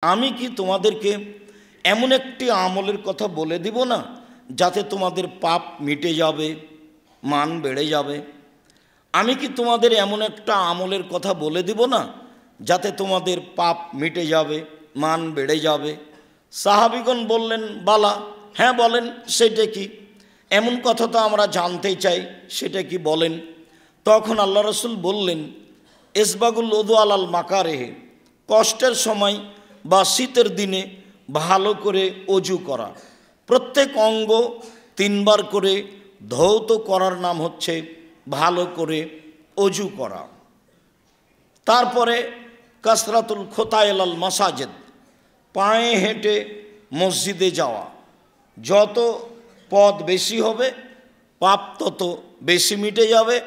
আমি কি তোমাদেরকে এমন একটি আমলের কথা বলে দিব না যাতে তোমাদের পাপ মিটে যাবে, মান বেড়ে যাবে? আমি কি তোমাদের এমন একটা আমলের কথা বলে দিব না যাতে তোমাদের পাপ মিটে যাবে, মান বেড়ে যাবে? সাহাবীগণ বললেন, বালা, হ্যাঁ বলেন, সেটা কি? এমন কথা তো আমরা জানতে চাই, সেটা কি বলেন? তখন আল্লাহ রাসূল বললেন, ইসবাগুল উযু আলাল মাকারিহি, কষ্টের সময় বা শীতের দিনে ভালো করে অজু করা। প্রত্যেক অঙ্গ 3 বার করে ধৌত করার নাম হচ্ছে ভালো করে অজু করা। তারপরে কাসরাতুল খোতাইলাল মাসাজিদ, পায়ে হেঁটে মসজিদে যাওয়া। যত পথ বেশি হবে পাপ তত বেশি মিটে যাবে,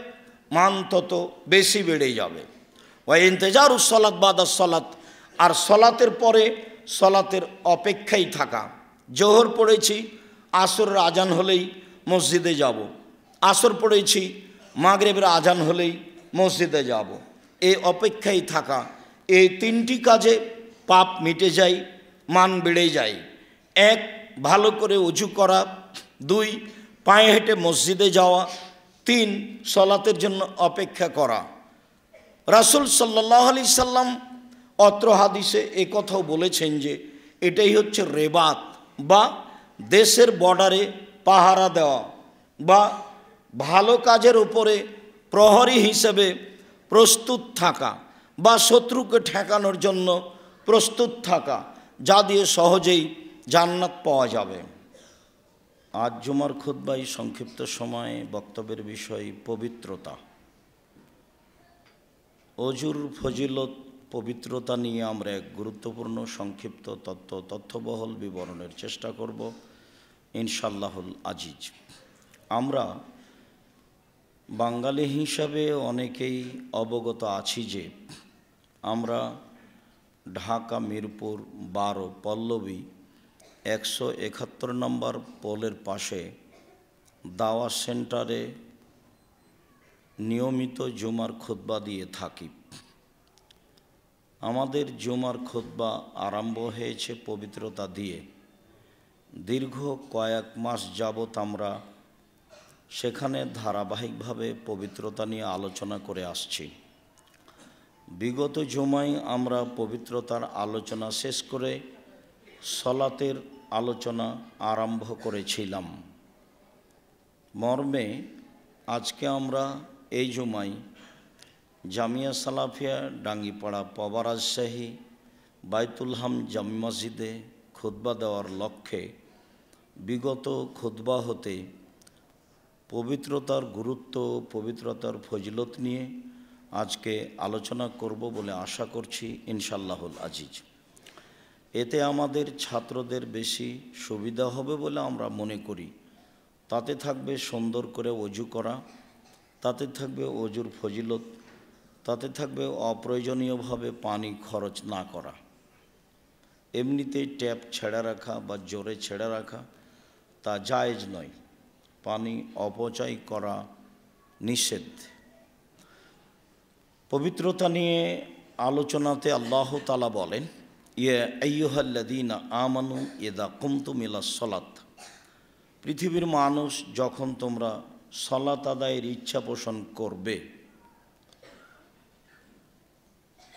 মান তত বেশি বেড়ে যাবে। ওয়া ইন্তেজারুস সালাত বাদাস সালাত, আর সলাতের পরে সলাতের অপেক্ষায় থাকা। জোহর পড়েছি, আসরের আজান হলেই মসজিদে যাব। আসর পড়েছি, মাগরিবের আজান হলেই মসজিদে যাব। এই অপেক্ষায় থাকা, এই 3টি কাজে পাপ মিটে যায়, মান বেড়ে যায়। 1, ভালো করে অজু করা। 2, পায়ে হেঁটে মসজিদে যাওয়া। 3, সলাতের জন্য অপেক্ষা করা। রাসূল সাল্লাল্লাহু আলাইহি সাল্লাম অত্র হাদিসে এ কথাও বলেছেন যে এটাই হচ্ছে রেবাত, বা দেশের বর্ডারে পাহারা দেওয়া, বা ভালো কাজের উপরে প্রহরী হিসেবে প্রস্তুত থাকা, বা শত্রুকে ঠেকানোর জন্য প্রস্তুত থাকা, যা দিয়ে সহজেই জান্নাত পাওয়া যাবে। আজ জুমার খুতবায় সংক্ষিপ্ত সময়ে বক্তব্যের বিষয় পবিত্রতা। অজুর ফজিলত, পবিত্রতা নিয়ে আমরা এক গুরুত্বপূর্ণ সংক্ষিপ্ত তথ্যবহল বিবরণের চেষ্টা করব ইনশাআল্লাহুল আজিজ। আমরা বাঙালি হিসাবে অনেকেই অবগত আছি যে আমরা ঢাকা মিরপুর 12 পল্লবী 171 নম্বর পোলের পাশে দাওয়া সেন্টারে নিয়মিত জুমার খুতবা দিয়ে থাকি। আমাদের জুমার খুতবা আরম্ভ হয়েছে পবিত্রতা দিয়ে। দীর্ঘ কয়েক মাস যাবৎ আমরা সেখানে ধারাবাহিকভাবে পবিত্রতা নিয়ে আলোচনা করে আসছি। বিগত জুমায় আমরা পবিত্রতার আলোচনা শেষ করে সলাতের আলোচনা আরম্ভ করেছিলাম। মর্মে আজকে আমরা এই জুমায় জামিয়া সালাফিয়া ডাঙ্গিপাড়া পবা রাজশাহী বাইতুল হাম জামি মসজিদে খুতবা দেওয়ার লক্ষ্যে বিগত খুতবা হতে পবিত্রতার গুরুত্ব, পবিত্রতার ফজিলত নিয়ে আজকে আলোচনা করব বলে আশা করছি ইনশাআল্লাহুল আজিজ। এতে আমাদের ছাত্রদের বেশি সুবিধা হবে বলে আমরা মনে করি। তাতে থাকবে সুন্দর করে অজু করা, তাতে থাকবে অজুর ফজিলত, তাতে থাকবে অপ্রয়োজনীয়ভাবে পানি খরচ না করা। এমনিতেই ট্যাপ ছেড়ে রাখা বা জোরে ছেড়ে রাখা তা জায়েজ নয়। পানি অপচয় করা নিষেধ। পবিত্রতা নিয়ে আলোচনাতে আল্লাহ তাআলা বলেন, ইয়া আইয়ুহাল্লাযীনা আমানু ইযা কুমতুম ইলাস সালাত, পৃথিবীর মানুষ যখন তোমরা সালাত আদায়ের ইচ্ছা পোষণ করবে,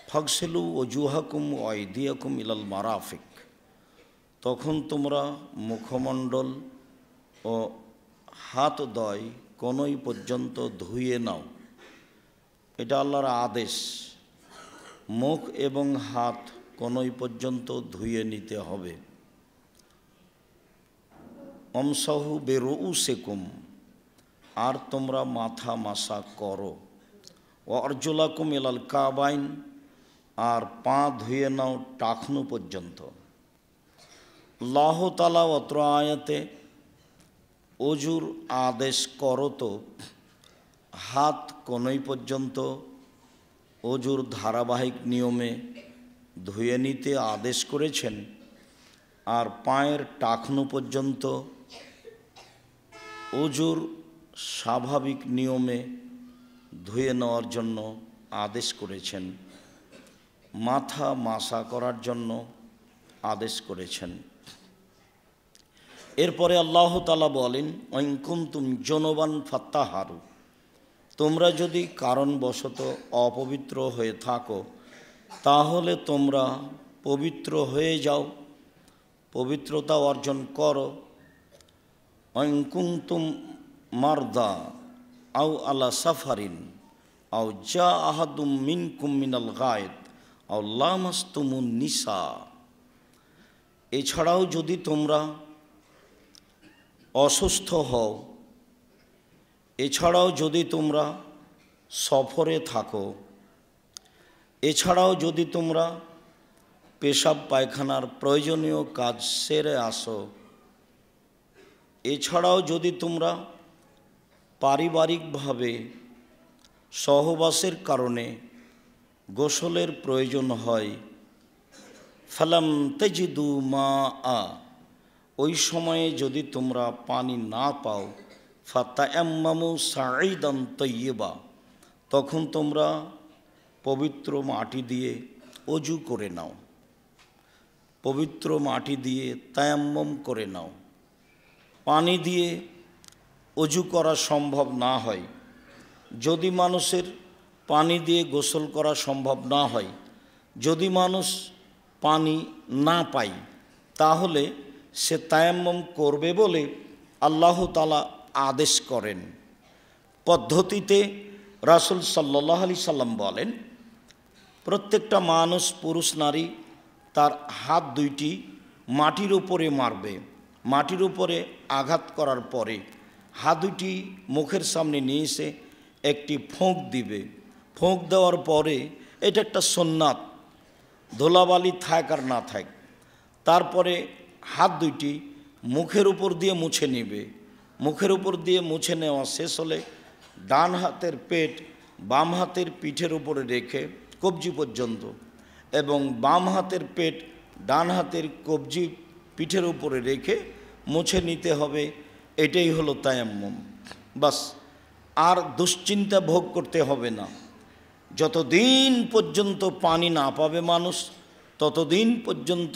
ফাগসিলু ওজুহাকুম ওয়া আইদিয়াকুম ইলাল মারাফিক, তখন তোমরা মুখমণ্ডল ও হাতদ্বয় কোনই পর্যন্ত ধুয়ে নাও। এটা আল্লাহর আদেশ। মুখ এবং হাত কোনই পর্যন্ত ধুয়ে নিতে হবে। আমসাহু বিরুউসিকুম, আর তোমরা মাথা মাসা করো। ওয়া আরজুলাকুম ইলাল কাবাইন, আর পা ধুয়ে নাও টাকনু পর্যন্ত। আল্লাহ তাআলা অত্র আয়াতে অজুর আদেশ করো তো হাত কোনই পর্যন্ত অজুর ধারাবাহিক নিয়মে ধুয়ে নিতে আদেশ করেছেন, আর পায়ের টাকনু পর্যন্ত অজুর স্বাভাবিক নিয়মে ধুয়ে নেওয়ার জন্য আদেশ করেছেন। মাথা মাসা করার জন্য আদেশ করেছেন। এরপরে আল্লাহ তাআলা বলেন, ওয়াইন কুনতুম জুনুবান ফাত্তাহারু, তোমরা যদি কারণবশত অপবিত্র হয়ে থাকো তাহলে তোমরা পবিত্র হয়ে যাও, পবিত্রতা অর্জন করো। ওয়াইন কুনতুম মারদা আও আলা সাফারিন আও জা আহাদুম মিনকুম মিনাল গায়েত আও লামাসতুমুন নিসা, এছাড়াও যদি তোমরা অসুস্থ হও, এছাড়াও যদি তোমরা সফরে থাকো, এছাড়াও যদি তোমরা পেশাব পায়খানার প্রয়োজনীয় কাজ সেরে আসো, এছাড়াও যদি তোমরা পারিবারিকভাবে সহবাসের কারণে গোসলের প্রয়োজন হয়, ফালাম তাজিদু মাআ, ওই সময়ে যদি তোমরা পানি না পাও, ফাতায়াম্মামু সাঈদান তাইয়্যিবা, তখন তোমরা পবিত্র মাটি দিয়ে অজু করে নাও, পবিত্র মাটি দিয়ে তায়াম্মম করে নাও। পানি দিয়ে অজু করা সম্ভব না হয়, যদি মানুষের পানি দিয়ে গোসল করা সম্ভব না হয়, যদি মানুষ পানি না পায়, তাহলে সে তায়াম্মম করবে বলে আল্লাহ তাআলা আদেশ করেন। পদ্ধতিতে রাসূল সাল্লাল্লাহু আলাইহি সাল্লাম বলেন, প্রত্যেকটা মানুষ, পুরুষ নারী, তার হাত দুইটি মাটির উপরে মারবে, মাটির উপরে আঘাত করার পরে হাত দুইটি মুখের সামনে নিয়ে এসে একটি ফোঁক দিবে। ফোঁক দেওয়ার পরে, এটা একটা সুন্নাত, ধুলাবালি থাক আর না থাক, তারপরে হাত দুইটি মুখের উপর দিয়ে মুছে নেবে। মুখের উপর দিয়ে মুছে নেওয়া শেষ হলে ডান হাতের পেট বাম হাতের পিঠের উপরে রেখে কবজি পর্যন্ত, এবং বাম হাতের পেট ডান হাতের কবজি পিঠের উপরে রেখে মুছে নিতে হবে। এটাই হলো তায়াম্মুম। বাস, আর দুশ্চিন্তা ভোগ করতে হবে না। যতদিন পর্যন্ত পানি না পাবে মানুষ, ততদিন পর্যন্ত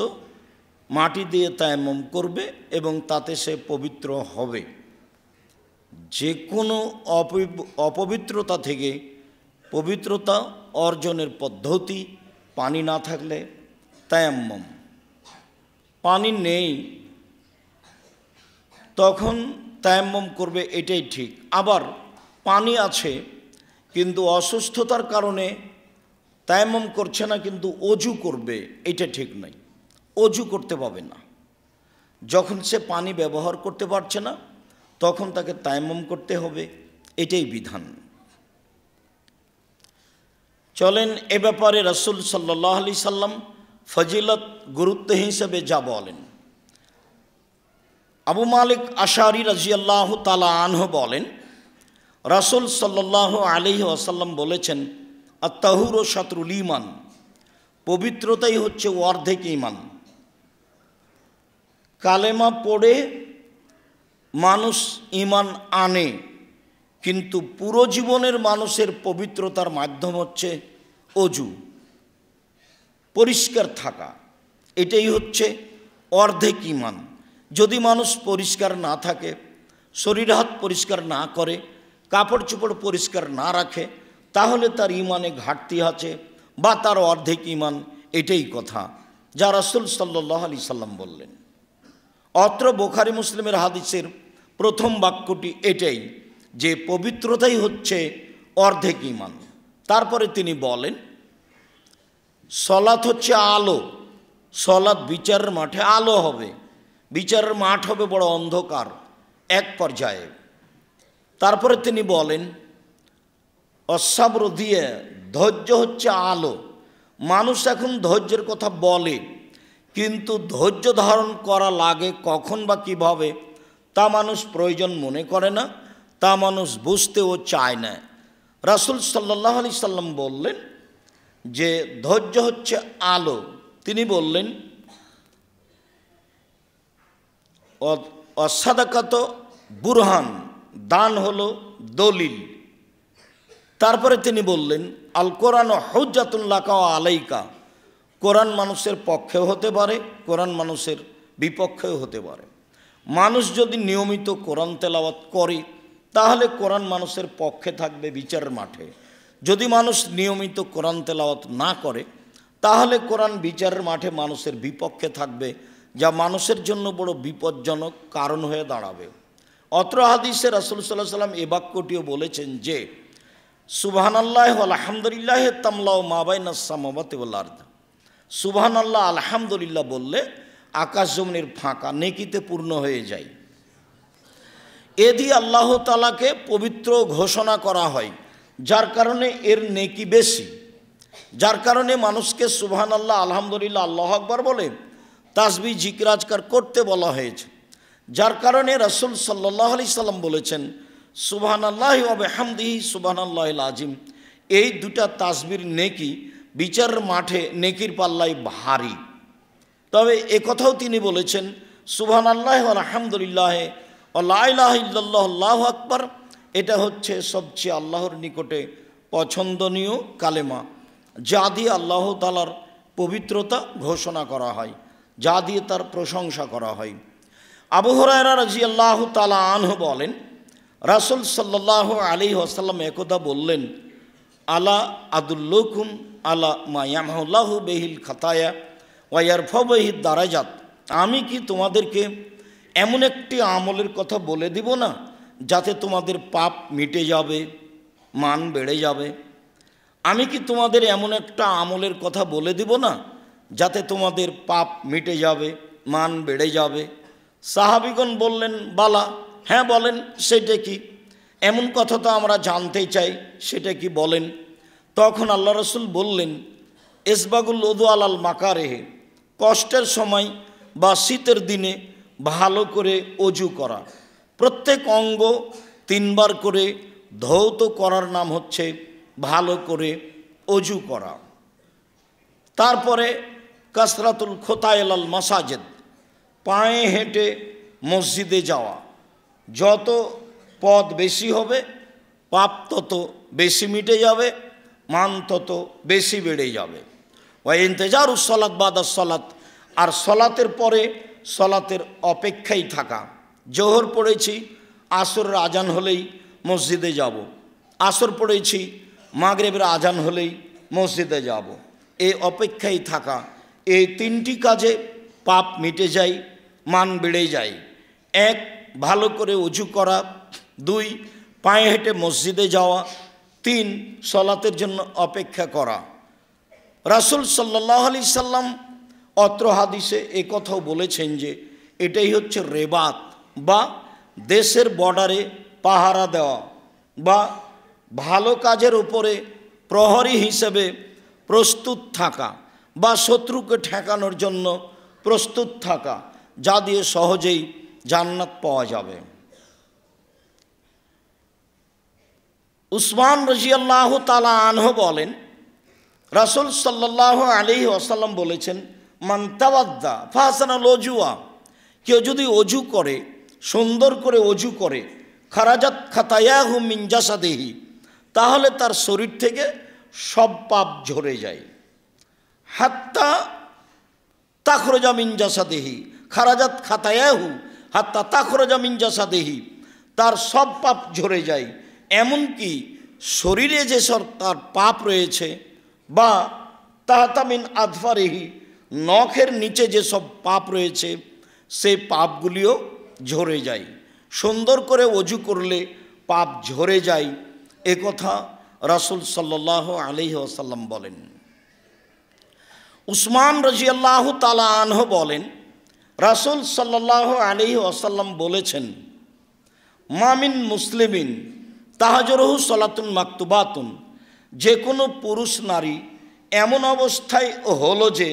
মাটি দিয়ে তায়াম্মুম করবে এবং তাতে সে পবিত্র হবে। যে কোনো অপবিত্রতা থেকে পবিত্রতা অর্জনের পদ্ধতি পানি না থাকলে তায়াম্মুম। পানি নেই তখন তায়াম্মুম করবে, এটাই ঠিক। আবার পানি আছে কিন্তু অসুস্থতার কারণে তায়াম্মুম করছে না, কিন্তু অজু করবে, এটা ঠিক নাই। অজু করতে পাবে না। যখন সে পানি ব্যবহার করতে পারছে না তখন তাকে তায়াম্মুম করতে হবে, এটাই বিধান। চলেন এ ব্যাপারে রাসূল সাল্লাল্লাহু আলাইহি সাল্লাম ফজিলত গুরুত্ব হিসেবে যা বলেন। আবু মালিক আশআরী রাদিয়াল্লাহু তাআলা আনহু বলেন, রাসূল সাল্লাল্লাহু আলাইহি ওয়াসাল্লাম বলেছেন, আত-তাহুরু শাতরুল ঈমান, পবিত্রতাই হচ্ছে অর্ধেক ঈমান। কালেমা পড়ে মানুষ ঈমান আনে, কিন্তু পুরো জীবনের মানুষের পবিত্রতার মাধ্যম হচ্ছে অজু, পরিষ্কার থাকা। এটাই হচ্ছে অর্ধেক ঈমান। যদি মানুষ পরিষ্কার না থাকে, শরীর হাত পরিষ্কার না করে, কাপড় চোপড় পরিষ্কার না রাখে, তাহলে তার ঈমানে ঘাটতি আছে বা তার অর্ধেক ঈমান। এটাই কথা যা রাসূল সাল্লাল্লাহু আলাইহি সাল্লাম বললেন। অত্র বুখারী মুসলিমের হাদিসের প্রথম বাক্যটি এটাই, যে পবিত্রতাই হচ্ছে অর্ধেক ঈমান। তারপরে তিনি বলেন, সলাত হচ্ছে আলো। সলাত বিচারের মাঠে আলো হবে, বিচারের মাঠ হবে বড় অন্ধকার এক পর্যায়ে। তারপরে তিনি বলেন, অসাবর দিয়ে, ধৈর্য হচ্ছে আলো। মানুষ এখন ধৈর্যের কথা বলে, কিন্তু ধৈর্য ধারণ করা লাগে কখন বা কীভাবে তা মানুষ প্রয়োজন মনে করে না, তা মানুষ বুঝতেও চায় না। রাসূল সাল্লাল্লাহু আলাইহি সাল্লাম বললেন যে ধৈর্য হচ্ছে আলো। তিনি বললেন, অসাদাকাত বুরহান, দান হলো দলিল। তারপরে তিনি বললেন, আল কোরআন হুজ্জাতুন লাকা ওয়া আলাইকা, কোরআন মানুষের পক্ষেও হতে পারে, কোরআন মানুষের বিপক্ষেও হতে পারে। মানুষ যদি নিয়মিত কোরআন তেলাওয়াত করে তাহলে কোরআন মানুষের পক্ষে থাকবে বিচারের মাঠে। যদি মানুষ নিয়মিত কোরআন তেলাওয়াত না করে তাহলে কোরআন বিচারের মাঠে মানুষের বিপক্ষে থাকবে, যা মানুষের জন্য বড় বিপজ্জনক কারণ হয়ে দাঁড়াবে। অত্র হাদিসে রাসূল সাল্লাল্লাহু আলাইহি ওয়াসাল্লাম এ বাক্যটিও বলেছেন যে সুবহানাল্লাহি ওয়া আলহামদুলিল্লাহি তামলাউ মা বাইনাস সামাওয়াতি ওয়াল আরদ। সুবহানাল্লাহ আলহামদুলিল্লাহ বললে আকাশ জমিনের ফাঁকা নেকিতে পূর্ণ হয়ে যায়। এ দিয়ে আল্লাহ তাআলাকে পবিত্র ঘোষণা করা হয়, যার কারণে এর নেকি বেশি। যার কারণে মানুষকে সুবহানাল্লাহ আলহামদুলিল্লাহ আল্লাহু আকবার বলে তাসবিহ জিকির আজকার করতে বলা হয়েছে। যার কারণে রাসূল সাল্লাল্লাহু আলাইহি সাল্লাম বলেছেন সুবহানাল্লাহি ওয়া বিহামদিহি সুবহানাল্লাহিল আযীম। এই দুটা তাসবির নেকি বিচারের মাঠে নেকির পাল্লায় ভারী। তবে একথাও তিনি বলেছেন সুবহানাল্লাহি ওয়া আলহামদুলিল্লাহি ওয়া লা ইলাহা ইল্লাল্লাহু আল্লাহু আকবার, এটা হচ্ছে সবচেয়ে আল্লাহর নিকটে পছন্দনীয় কালেমা, যা দিয়ে আল্লাহ তাআলার পবিত্রতা ঘোষণা করা হয়, যা দিয়ে তার প্রশংসা করা হয়। আবু হুরায়রা রাদিয়াল্লাহু তাআলা আনহু বলেন রাসূল সাল্লাল্লাহু আলাইহি ওয়াসাল্লাম একদা বললেন আলা আদুল্লুকুম আলা মা ইয়ামহুল্লাহু বিহিল খাতায়া ওয়া ইয়ারফাউ বিহি দারাজাত। আমি কি তোমাদেরকে এমন একটি আমলের কথা বলে দিব না যাতে তোমাদের পাপ মিটে যাবে, মান বেড়ে যাবে? আমি কি তোমাদের এমন একটা আমলের কথা বলে দিব না যাতে তোমাদের পাপ মিটে যাবে, মান বেড়ে যাবে? সাহাবীগণ বললেন বালা, হ্যাঁ বলেন, সেটা কি? এমন কথা তো আমরা জানতে চাই, সেটা কি বলেন? তখন আল্লাহ রাসূল বললেন ইসবাগুল উযু আলাল মাকারিহি, কষ্টের সময় বা শীতের দিনে ভালো করে অজু করা। প্রত্যেক অঙ্গ 3 বার করে ধৌত করার নাম হচ্ছে ভালো করে অজু করা। তারপরে কাসরাতুল খোতাইলাল মাসাজিদ, পায়ে হেঁটে মসজিদে যাওয়া। যত পথ বেশি হবে পাপ তত বেশি মিটে যাবে, মান তত বেশি বেড়ে যাবে। ওয়া ইন্তেজারুস সালাত বাদাস সালাত, আর সলাতের পরে সলাতের অপেক্ষায় থাকা। জোহর পড়েছি, আসরের আজান হলেই মসজিদে যাব। আসর পড়েছি, মাগরিবের আজান হলেই মসজিদে যাব। এই অপেক্ষায় থাকা, এই 3টি কাজে পাপ মিটে যায়, মান বেড়ে যায়। 1 ভালো করে অজু করা, 2 পায়ে হেঁটে মসজিদে যাওয়া, 3 সলাতের জন্য অপেক্ষা করা। রাসূল সাল্লাল্লাহু আলাইহি সাল্লাম অত্র হাদিসে এ কথাও বলেছেন যে এটাই হচ্ছে রেবাত বা দেশের বর্ডারে পাহারা দেওয়া বা ভালো কাজের উপরে প্রহরী হিসেবে প্রস্তুত থাকা বা শত্রুকে ঠেকানোর জন্য প্রস্তুত থাকা, যা দিয়ে সহজেই জান্নাত পাওয়া যাবে। উসমান রাদিয়াল্লাহু তাআলা আনহু বলেন রাসূল সাল্লাল্লাহু আলাইহি ওয়াসাল্লাম বলেছেন মান তাওয়াদ্দা ফাহসানাল ওযুয়া, কেউ যদি অজু করে, সুন্দর করে অজু করে, খারাজাত খাতায়াহু মিন জাসাদিহি, তাহলে তার শরীর থেকে সব পাপ ঝরে যায়। হাত্তা তাখরুজা মিন জাসাদিহি, খারাজাত খাতায়াহু হাত্তা তাখরুজা মিন জাসাদিহি, তার সব পাপ ঝরে যায়। এমনকি শরীরে যে সব তার পাপ রয়েছে বা তাহতা মিন আদফারিহি, নখের নিচে যে সব পাপ রয়েছে সেই পাপগুলিও ঝরে যায়। সুন্দর করে অজু করলে পাপ ঝরে যায়, এ কথা রাসূল সাল্লাল্লাহু আলাইহি ওয়াসাল্লাম বলেন। উসমান রাদিয়াল্লাহু তাআলা আনহু বলেন রাসূল সাল্লাল্লাহু আলাইহি ওয়াসাল্লাম বলেছেন মামিন মুসলিমিন তাহাজুরহু সালাতুন মাকতুবাতুন, যে কোনো পুরুষ নারী এমন অবস্থায় হলো যে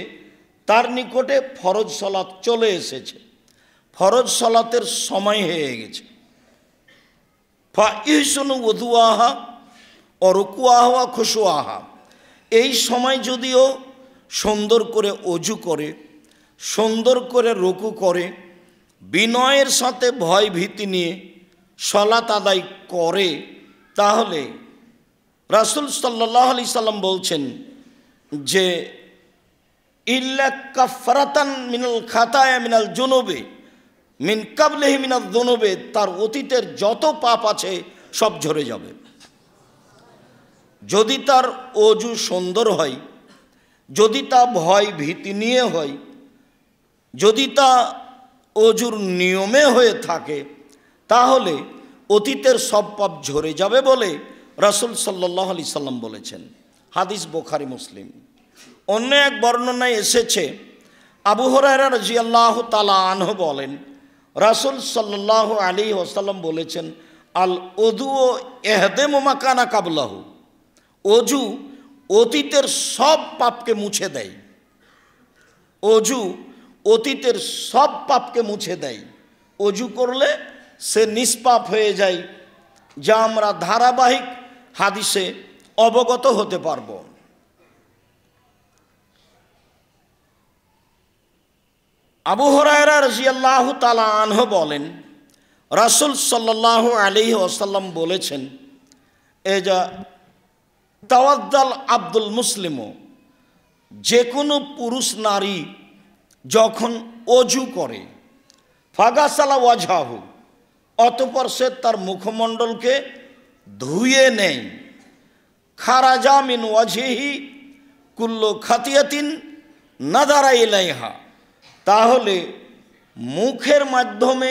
তার নিকটে ফরজ সালাত চলে এসেছে, ফরজ সালাতের সময় হয়ে গেছে। ফা ইহসুনু ওযুআহা ওয়া রুকুআহা ওয়া খুশুআহা, এই সময় যদিও সুন্দর করে অজু করে, সুন্দর করে রুকু করে, বিনয়ের সাথে ভয় ভীতি নিয়ে সালাত আদায় করে, তাহলে রাসূল সাল্লাল্লাহু আলাইহি সাল্লাম বলছেন যে ইল্লা কাফারাতান মিনাল খাতায়া মিনাল জুনুবে মিন কাবলিহি মিনাল যুনুবে, তার অতীতের যত পাপ আছে সব ঝরে যাবে। যদি তার অজু সুন্দর হয়, যদি তা ভয় ভীতি নিয়ে হয়, যদি তা অজুর নিয়মে হয়ে থাকে, তাহলে অতীতের সব পাপ ঝরে যাবে বলে রাসূল সাল্লাল্লাহু আলাইহি সাল্লাম বলেছেন। হাদিস বুখারী মুসলিম। অন্য এক বর্ণনায় এসেছে, আবু হুরায়রা রাদিয়াল্লাহু তাআলা আনহু বলেন, রাসূল সাল্লাল্লাহু আলাইহি ওয়াসাল্লাম বলেছেন, আল উযু ইহদামু মা কানা কাবলাহু, অজু অতীতের সব পাপকে মুছে দেয়। অজু অতীতের সব পাপকে মুছে দেয়। অজু করলে সে নিষ্পাপ হয়ে যায়, যা আমরা ধারাবাহিক হাদিসে অবগত হতে পারব। আবু হুরায়রা রাদিয়াল্লাহু তাআলা আনহু বলেন, রাসূল সাল্লাল্লাহু আলাইহি ওয়াসাল্লাম বলেছেন, এজা তাওয়াদ্দাল আব্দুল মুসলিমও, যে কোনো পুরুষ নারী যখন অজু করে, ফাগাসালা ওয়াজহাহু, অতঃপর সে তার মুখমণ্ডলকে ধুয়ে নেয়, খারাজা মিন ওয়াজহিহি কুল্লু খাতিয়াতিন নাযারা ইলাইহা, তাহলে মুখের মাধ্যমে,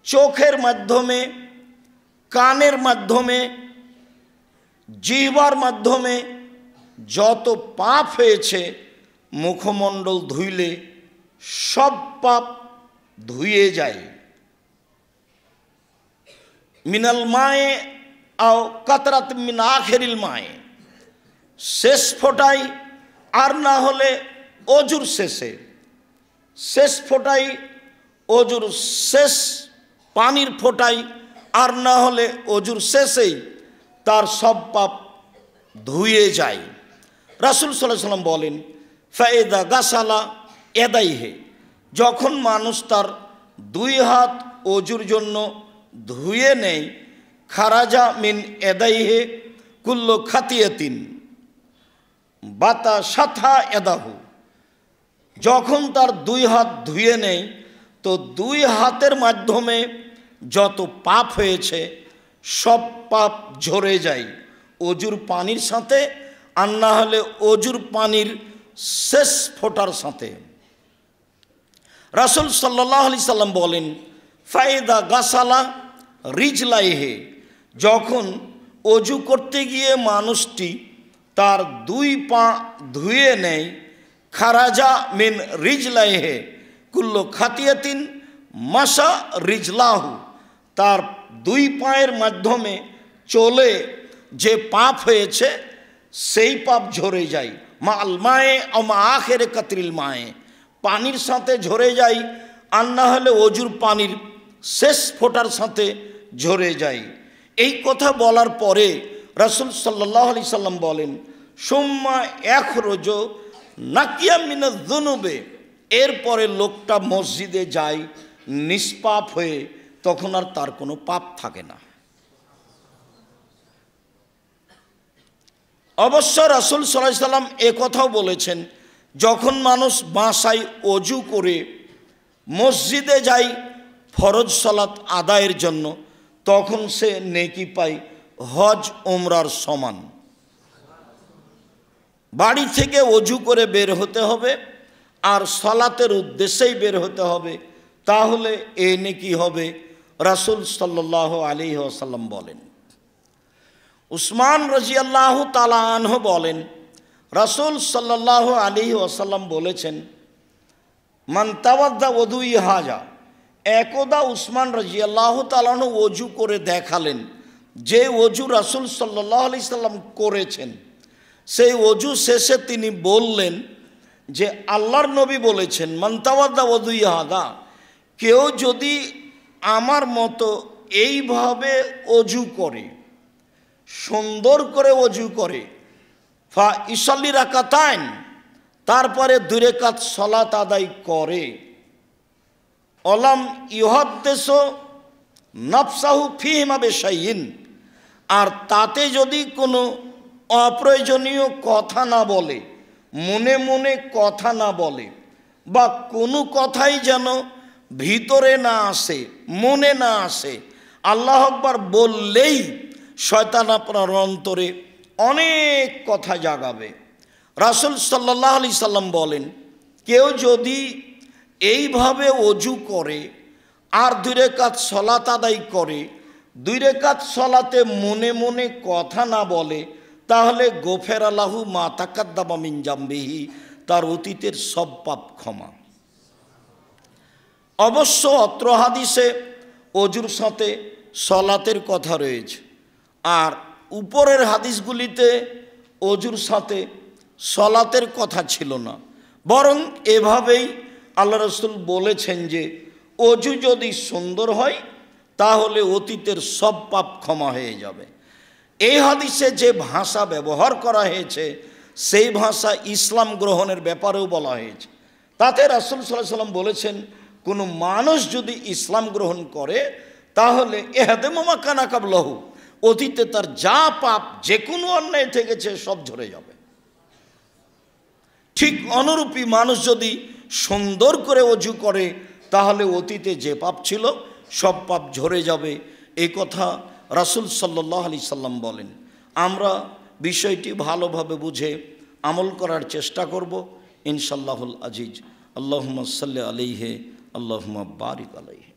চোখের মাধ্যমে, কানের মাধ্যমে, জিহ্বার মাধ্যমে যত পাপ হয়েছে মুখমণ্ডল ধুইলে সব পাপ ধুয়ে যায়। মিনাল মায়ে আও কাতরাত মিন আখিরিল মায়ে, শেষ ফোঁটায়, আর না হলে অজুর শেষে, শেষ ফোঁটায় অজুর শেষ পানির ফোঁটায়, আর না হলে অজুর শেষেই তার সব পাপ ধুয়ে যায়। রাসূল সাল্লাল্লাহু আলাইহি ওয়াসাল্লাম বলেন, ফাইদা গাসালা ইয়াদাইহি, যখন মানুষ তার দুই হাত অজুর জন্য ধুয়ে নেয়, খারাজা মিন ইয়াদাইহি কুল্লু খাতিয়াতিন বাতা সাথা ইয়াদাহু, যখন তার দুই হাত ধুয়ে নেয় তো দুই হাতের মাধ্যমে যত পাপ হয়েছে সব পাপ ঝরে যায় অজুর পানির সাথে, আর না হলে অজুর পানির শেষ ফোঁটার সাথে। রাসূল সাল্লাল্লাহু আলাইহি সাল্লাম বলেন, ফাইদা গাসালা রিজলাইহে, যখন অজু করতে গিয়ে মানুষটি তার দুই পা ধুয়ে নেয়, খারাজা মিন রিজলাইহে কুল্লু খাতিয়াতিন মাসা রিজলাহু, তার দুই পায়ের মাধ্যমে চলে যে পাপ হয়েছে সেই পাপ ঝরে যায়। মা আল মায়ে ও মা আখেরে কাতরিল মায়ে, পানির সাথে ঝরে যায়, আর না হলে অজুর পানির শেষ ফোঁটার সাথে ঝরে যায়। এই কথা বলার পরে রাসূল সাল্লাল্লাহু আলাইহি সাল্লাম বলেন, সুম্মা ইয়াখরুজ নাকিয়া মিনাজ যুনুবে, এরপরে লোকটা মসজিদে যায় নিষ্পাপ হয়ে, তখন আর তার কোনো পাপ থাকে না। অবশ্য রাসূল সাল্লাল্লাহু আলাইহি সাল্লাম এ কথাও বলেছেন, যখন মানুষ বাসায় অজু করে মসজিদে যায় ফরজ সালাত আদায়ের জন্য, তখন সে নেকি পায় হজ ওমরার সমান। বাড়ি থেকে অজু করে বের হতে হবে আর সালাতের উদ্দেশ্যেই বের হতে হবে, তাহলে এ নেকি হবে। রাসূল সাল্লাল্লাহু আলাইহি ওয়াসাল্লাম বলেন। উসমান রাদিয়াল্লাহু তাআলা আনহু বলেন, রাসূল সাল্লাল্লাহু আলাইহি ওয়াসাল্লাম বলেছেন, মান তাওয়াদ্দা ওযুই হাজা, একদা উসমান রাদিয়াল্লাহু তাআলা আনহু অজু করে দেখালেন, যে অজু রাসূল সাল্লাল্লাহু আলাইহি সাল্লাম করেছেন সেই অজু শেষে তিনি বললেন যে আল্লাহর নবী বলেছেন, মান তাওয়াদ্দা ওযুই হাজা, কেউ যদি আমার মতো এইভাবে অজু করে, সুন্দর করে অজু করে, ফা ইসাল্লি রাকাতাইন, তারপরে 2 রাকাত সালাত আদায় করে, অলাম ইউহাদ্দিসু নাফসাহু ফীহিমা বিশাইইন, আর তাতে যদি কোনো অপ্রয়োজনীয় কথা না বলে, মনে মনে কথা না বলে, বা কোনো কথাই যেন ভিতরে না আসে, মনে না আসে। আল্লাহু আকবার বললেই শয়তান আপনার অন্তরে অনেক কথা জাগাবে। রাসূল সাল্লাল্লাহু আলাইহি সাল্লাম বলেন, কেউ যদি এইভাবে অজু করে আর 2 রাকাত সালাত আদায় করে, 2 রাকাত সালাতে মনে মনে কথা না বলে, তাহলে গোফেরা লাহু মা তাকাদ্দামা মিন জামবিহি, তার অতীতের সব পাপ ক্ষমা। অবশ্য অত্র হাদিসে অজুর সাথে সলাতের কথা রয়েছে, আর উপরের হাদিসগুলিতে অজুর সাথে সলাতের কথা ছিল না। বরং এভাবেই আল্লাহ রাসূল বলেছেন যে অজু যদি সুন্দর হয় তাহলে অতীতের সব পাপ ক্ষমা হয়ে যাবে। এই হাদিসে যে ভাষা ব্যবহার করা হয়েছে সেই ভাষা ইসলাম গ্রহণের ব্যাপারেও বলা হয়েছে। তাতে রাসূল সাল্লাল্লাহু আলাইহি সাল্লাম বলেছেন, কোনো মানুষ যদি ইসলাম গ্রহণ করে তাহলে ইহদামু মা কানা কাবলাহু, অতীতে তার যা পাপ যে কোনো অন্যায় থেকেছে সব ঝরে যাবে। ঠিক অনুরূপী মানুষ যদি সুন্দর করে অজু করে তাহলে অতীতে যে পাপ ছিল সব পাপ ঝরে যাবে। এই কথা রাসূল সাল্লাল্লাহু আলাইহি সাল্লাম বলেন। আমরা বিষয়টি ভালোভাবে বুঝে আমল করার চেষ্টা করব ইনশাআল্লাহুল আজিজ। আল্লাহুম্মা সাল্লি আলাইহি আল্লাহুম্মা বারিক আলাইহি।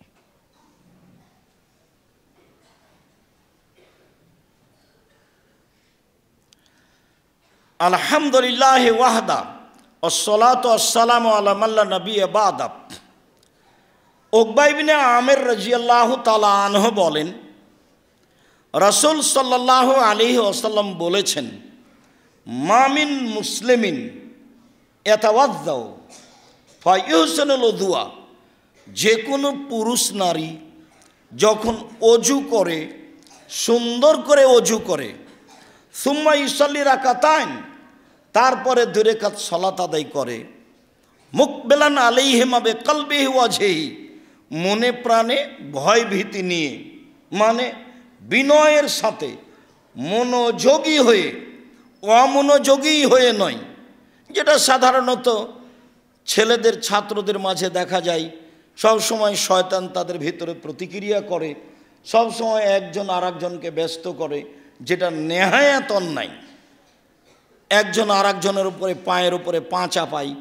আলহামদুলিল্লাহ ওয়াহদা আসসালাতু আসসালামু আলা মান লা নাবিয়্যা বা'দা। উকবা ইবনে আমির রাদিয়াল্লাহু তাআলা আনহু বলেন, রাসূল সাল্লাল্লাহু আলাইহি ওয়াসাল্লাম বলেছেন, মা মিন মুসলিমিন ইয়াতাওয়াজ্জাউ ফায়ুহসিনুল উযুয়া, যে কোনো পুরুষ নারী যখন অজু করে, সুন্দর করে অজু করে, সুম্মা ইউসাল্লি রাকাতাইন, তারপরে 2 রাকাত সালাত আদায় করে, মুকবিলান আলাইহিমা বিকলবিহি ওয়াজহিহি, মনে প্রাণে ভয় ভীতি নিয়ে, মানে বিনয়ের সাথে, মনোযোগী হয়ে, অমনোযোগী হয়ে নয়, যেটা সাধারণত ছেলেদের ছাত্রদের মাঝে দেখা যায়। সব সময় শয়তান তাদের ভিতরে প্রতিক্রিয়া করে, সব সময় একজন আরেকজনকে ব্যস্ত করে, যেটা নেহায়াত অন্যায়। একজন আরেকজনের উপরে পায়ের উপরে পা চাপায়,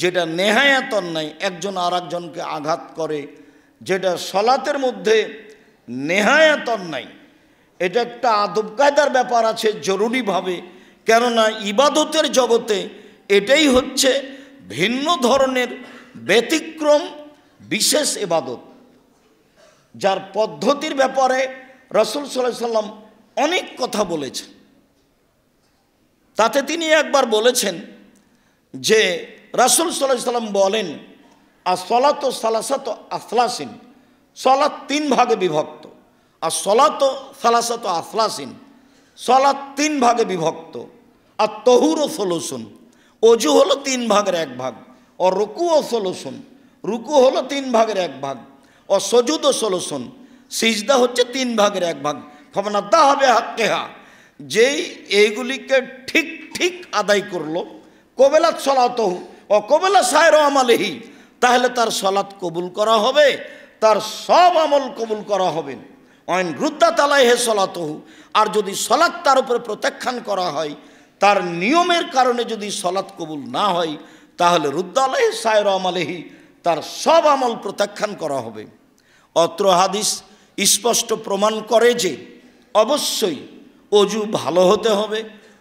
যেটা নেহায়াত অন্যায়। একজন আরেকজনকে আঘাত করে, যেটা সলাতের মধ্যে নেহায়াত অন্যায়। এটা একটা আদব কায়দার ব্যাপার আছে জরুরিভাবে, কেননা ইবাদতের জগতে এটাই হচ্ছে ভিন্ন ধরনের ব্যতিক্রম বিশেষ ইবাদত, যার পদ্ধতির ব্যাপারে রাসূল সাল্লাল্লাহু আলাইহি সাল্লাম অনেক কথা বলেছেন। তাতে তিনি একবার বলেছেন যে রাসূল সাল্লাল্লাহু আলাইহি সাল্লাম বলেন, as-salatu salasatu aslasin, সালাত 3 ভাগে বিভক্ত। as-salatu salasatu aslasin, সালাত 3 ভাগে বিভক্ত। at-tahuru thulusun, অজু হলো 3 ভাগের 1 ভাগ। ও রুকুও সলুসুন, রুকু হলো 3 ভাগের 1 ভাগ। ও সজুদ সলুসুন, সিজদা হচ্ছে 3 ভাগের 1 ভাগ। ফামানাদ্দা হবে হাক্কেহা, যেই এইগুলিকে ঠিক ঠিক আদায় করলো, কবেলাত সলাতহু ও কবেলা সায়র আমালিহি, তাহলে তার সলাত কবুল করা হবে, তার সব আমল কবুল করা হবে। অইন রুদ্দাত আলাইহি সলাতহু, আর যদি সলাত তার উপরে প্রত্যাখ্যান করা হয়, তার নিয়মের কারণে যদি সলাত কবুল না হয়, তাহলে রুদ্দা আলাইহি সায়র আমালিহি, তার সব আমল প্রত্যাখ্যান করা হবে। অত্র হাদিস স্পষ্ট প্রমাণ করে যে অবশ্যই অজু ভালো হতে হবে,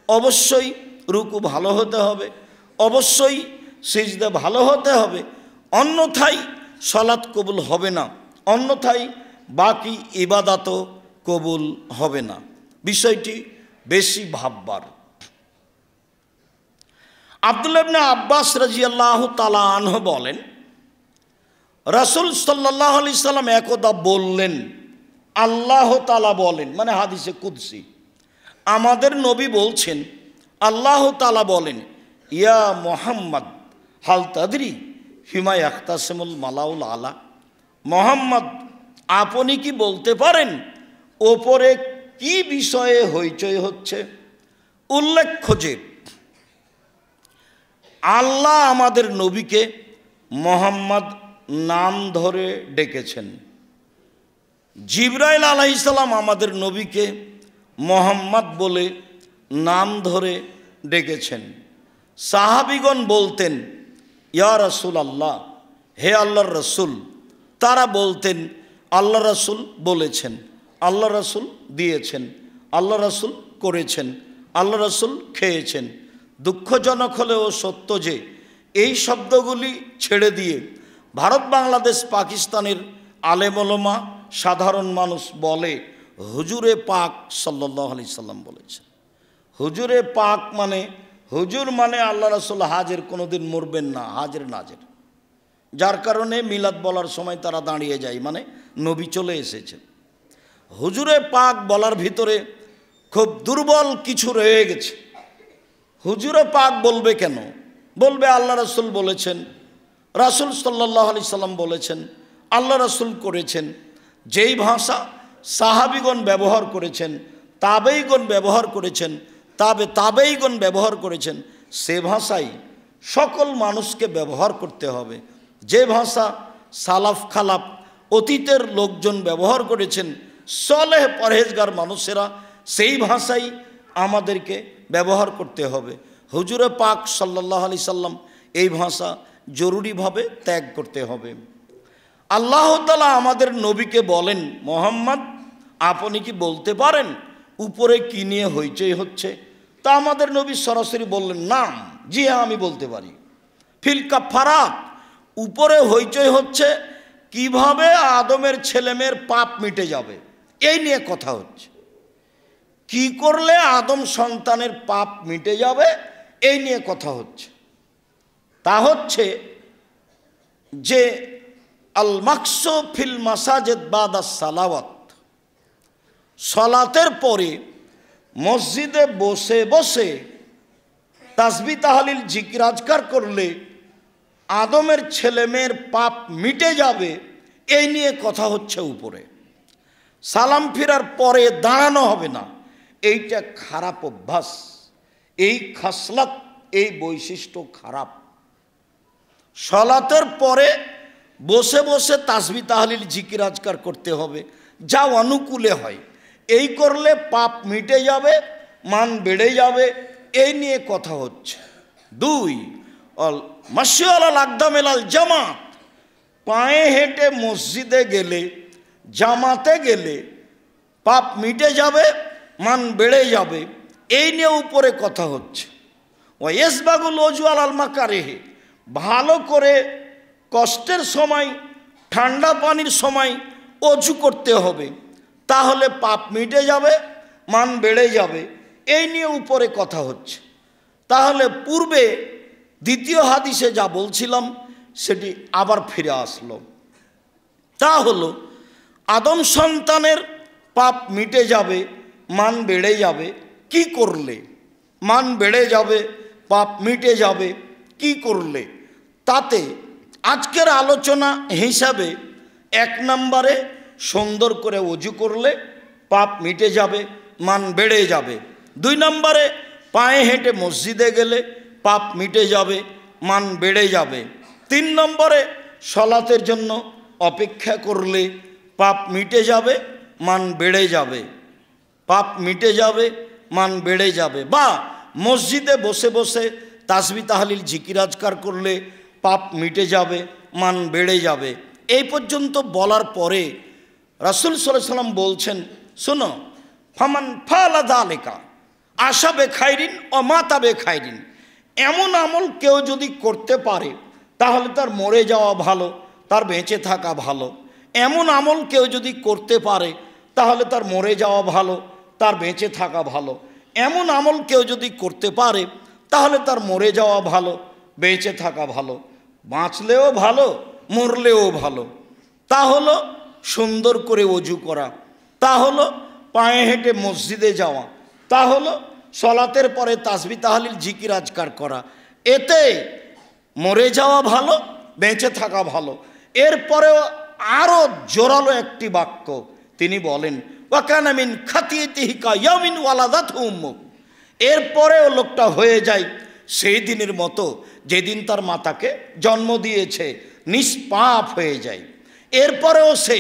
অবশ্যই রুকু ভালো হতে হবে, অবশ্যই সিজদা ভালো হতে হবে, অন্যথায় সলাত কবুল হবে না, অন্যথায় বাকি ইবাদতও কবুল হবে না। বিষয়টি বেশি ভাববার। আব্দুল্লাহ ইবনে আব্বাস রাদিয়াল্লাহু তাআলা আনহু বলেন, রাসূল সাল্লাল্লাহু আলাইহি সাল্লাম একদা বললেন, আল্লাহ তাআলা বলেন, মানে হাদিসে কুদসি, আমাদের নবী বলছেন, আল্লাহ তাআলা বলেন, ইয়া মুহাম্মদ হাল তাদরি ফিমা ইয়াখতাসিমুল মালাউল আলা, মুহাম্মদ আপনি কি বলতে পারেন ওপরে কি বিষয়ে হইচই হচ্ছে? উল্লেখ্য যে আল্লাহ আমাদের নবীকে মোহাম্মদ নাম ধরে ডেকেছেন। জিবরাইল আলাইহিস সালাম আমাদের নবীকে মোহাম্মদ বলে নাম ধরে ডেকেছেন। সাহাবীগণ বলতেন ইয়া রাসূলুল্লাহ, হে আল্লাহর রসুল। তারা বলতেন আল্লাহ রসুল বলেছেন, আল্লাহ রসুল দিয়েছেন, আল্লাহ রসুল করেছেন, আল্লাহ রসুল খেয়েছেন। দুঃখজনক হলেও সত্য যে এই শব্দগুলি ছেড়ে দিয়ে ভারত, বাংলাদেশ, পাকিস্তানের আলেম ওলামা, সাধারণ মানুষ বলে হুজুরে পাক সাল্লাল্লাহু আলাইহি সাল্লাম বলেছেন। হুজুরে পাক মানে, হুজুর মানে আল্লাহ রসুল হাজের কোনোদিন মরবেন না, হাজের নাজের। যার কারণে মিলাদ বলার সময় তারা দাঁড়িয়ে যায়, মানে নবী চলে এসেছে। হুজুরে পাক বলার ভিতরে খুব দুর্বল কিছু রয়ে গেছে। হুজুরে পাক বলবে কেন? বলবে আল্লাহ রসুল বলেছেন, রাসূল সাল্লাল্লাহু আলাইহি সাল্লাম বলেছেন, আল্লাহ রসুল করেছেন। যেই ভাষা সাহাবীগণ ব্যবহার করেছেন, তাবেঈগণ ব্যবহার করেছেন, তাবেঈগণ ব্যবহার করেছেন, সে ভাষাই সকল মানুষকে ব্যবহার করতে হবে। যে ভাষা সালাফ খালাফ অতীতের লোকজন ব্যবহার করেছেন, সলেহ পরহেজগার মানুষেরা, সেই ভাষাই আমাদেরকে ব্যবহার করতে হবে। হুজুরে পাক সাল্লাল্লাহু আলাইহি সাল্লাম এই ভাষা জরুরিভাবে ত্যাগ করতে হবে। আল্লাহ তাআলা আমাদের নবীকে বলেন, মোহাম্মদ আপনি কি বলতে পারেন উপরে কি নিয়ে হইচই হচ্ছে? তা আমাদের নবী সরাসরি বললেন, নাম, জি হ্যাঁ আমি বলতে পারি। ফিল কাফারাত, উপরে হইচই হচ্ছে কিভাবে আদমের ছেলেমেয়ের পাপ মিটে যাবে, এই নিয়ে কথা হচ্ছে। কি করলে আদম সন্তানের পাপ মিটে যাবে, এই নিয়ে কথা হচ্ছে। তা হচ্ছে যে আল মাকসু ফিল মাসাজিদ বাদা সালাওয়াত, সালাতের পরে মসজিদে বসে বসে তাসবিহ তাহলিল জিকির আজকার করলে আদমের ছেলেমেয়ের পাপ মিটে যাবে, এই নিয়ে কথা হচ্ছে উপরে। সালাম ফিরার পরে দাঁড়ানো হবে না, এইটা খারাপ অভ্যাস, এই খাসলাত, এই বৈশিষ্ট্য খারাপ। সালাতের পরে বসে বসে তাসবিহ তাহলিল জিকির আজকার করতে হবে, যা অনুকূলে হয়। এই করলে পাপ মিটে যাবে, মান বেড়ে যাবে, এই নিয়ে কথা হচ্ছে। দুই, মাশি আলাল আকদামিল আল জামাত, পায়ে হেঁটে মসজিদে গেলে, জামাতে গেলে পাপ মিটে যাবে, মান বেড়ে যাবে, এই নিয়ে উপরে কথা হচ্ছে। ও ইসবাগুল ওযু আলাল মাকারিহি, ভালো করে কষ্টের সময়, ঠান্ডা পানির সময় অজু করতে হবে, তাহলে পাপ মিটে যাবে, মান বেড়ে যাবে, এই নিয়ে উপরে কথা হচ্ছে। তাহলে পূর্বে দ্বিতীয় হাদিসে যা বলছিলাম সেটি আবার ফিরে আসলো। তা হলো আদম সন্তানের পাপ মিটে যাবে, মান বেড়ে যাবে কি করলে? মান বেড়ে যাবে, পাপ মিটে যাবে কি করলে? তাতে আজকের আলোচনা হিসাবে 1 নম্বরে সুন্দর করে ওযু করলে পাপ মিটে যাবে, মান বেড়ে যাবে। 2 নম্বরে পায়ে হেঁটে মসজিদে গেলে পাপ মিটে যাবে, মান বেড়ে যাবে। 3 নম্বরে সালাতের জন্য অপেক্ষা করলে পাপ মিটে যাবে, মান বেড়ে যাবে, পাপ মিটে যাবে, মান বেড়ে যাবে। বা মসজিদে বসে বসে তাসবিহ তাহলিল জিকির আজকার করলে পাপ মিটে যাবে, মান বেড়ে যাবে। এই পর্যন্ত বলার পরে রাসূল সাল্লাল্লাহু আলাইহি সাল্লাম বলছেন, শোনো, ফামান ফাআলা যালিকা আশা বে খাইরিন ও মাতা বে খাইরিন, এমন আমল কেউ যদি করতে পারে তাহলে তার মরে যাওয়া ভালো, তার বেঁচে থাকা ভালো। এমন আমল কেউ যদি করতে পারে তাহলে তার মরে যাওয়া ভালো, তার বেঁচে থাকা ভালো। এমন আমল কেউ যদি করতে পারে তাহলে তার মরে যাওয়া ভালো, বেঁচে থাকা ভালো, বাঁচলেও ভালো, মরলেও ভালো। তা হলো সুন্দর করে ওযু করা, তা হলো পায়ে হেঁটে মসজিদে যাওয়া, তা হলো সালাতের পরে তাসবিহ তাহলিল জিকির আজকার করা। এতে মরে যাওয়া ভালো, বেঁচে থাকা ভালো। এরপরেও আরও জোরালো একটি বাক্য তিনি বলেন, ওয়াকানা মিন খাতিয়াতিহি কায়ামিন ওয়ালাদাতহু উম্মুহু, এরপরেও লোকটা হয়ে যায় সেই দিনের মতো যেদিন তার মাতাকে জন্ম দিয়েছে, নিষ্পাপ হয়ে যায়। এরপরেও সে